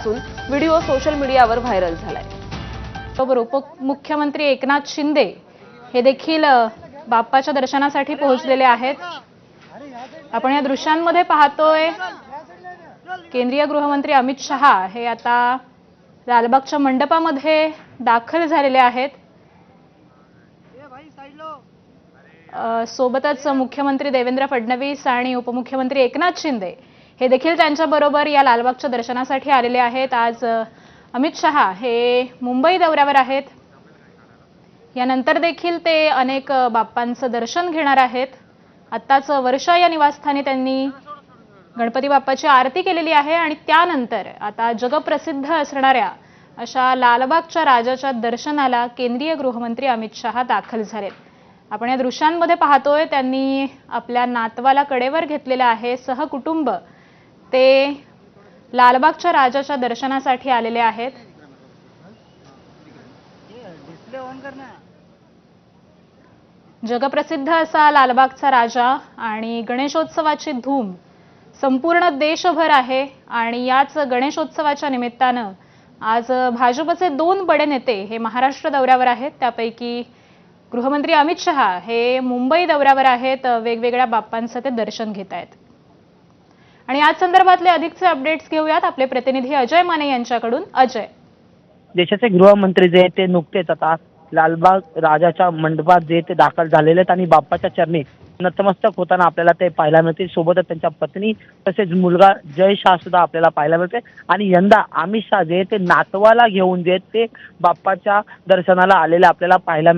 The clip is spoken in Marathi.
व्हिडिओ सोशल मीडियावर व्हायरल झालाय। बरोबर उपमुख्यमंत्री एकनाथ शिंदे हे देखील बाप्पाच्या दर्शनासाठी पोहोचलेले आहेत। आपण या दृश्यांमध्ये पाहतोय केंद्रीय गृहमंत्री अमित शहा हे आता लालबागच्या मंडपामध्ये दाखल झालेले आहेत। सोबतच मुख्यमंत्री देवेंद्र फडणवीस आणि उपमुख्यमंत्री एकनाथ शिंदे हे देखील त्यांच्याबरोबर या लालबागच्या दर्शनासाठी आलेले आहेत। आज अमित शहा हे मुंबई दौऱ्यावर आहेत। यानंतर देखील ते अनेक बाप्पांचं दर्शन घेणार आहेत। आत्ताच वर्षा या निवासस्थानी त्यांनी गणपती बाप्पाची आरती केलेली आहे आणि त्यानंतर आता जगप्रसिद्ध असणाऱ्या अशा लालबागच्या राजाच्या दर्शनाला केंद्रीय गृहमंत्री अमित शहा दाखल झालेत। आपण या दृश्यांमध्ये पाहतोय त्यांनी आपल्या नातवाला कडेवर घेतलेलं आहे। सहकुटुंब ते लालबागच्या राजाच्या दर्शनासाठी आलेले आहेत। जगप्रसिद्ध असा लालबागचा राजा आणि गणेशोत्सवाची धूम संपूर्ण देशभर आहे आणि याच गणेशोत्सवाच्या निमित्तानं आज भाजपचे 2 बडे नेते हे महाराष्ट्र दौऱ्यावर आहेत। त्यापैकी गृहमंत्री अमित शहा हे मुंबई दौऱ्यावर आहेत। वेगवेगळ्या बाप्पांचं ते दर्शन घेत आहेत आणि याच संदर्भातले अधिकचे अपडेट्स घेऊयात आपले प्रतिनिधी अजय माने यांच्याकडून। अजय, देशाचे गृहमंत्री जे ते नुकतेच आता लालबाग राजाच्या मंडपात जे ते दाखल झालेले आहेत आणि बाप्पाच्या चरणी नतमस्तक होताना आपल्याला ते पाहायला मिळते। सोबतच त्यांच्या पत्नी तसेच मुलगा जय शाह सुद्धा आपल्याला पाहायला मिळते आणि यंदा अमित शहा जे ते नातवाला घेऊन जे ते बाप्पाच्या दर्शनाला आलेले आपल्याला पाहायला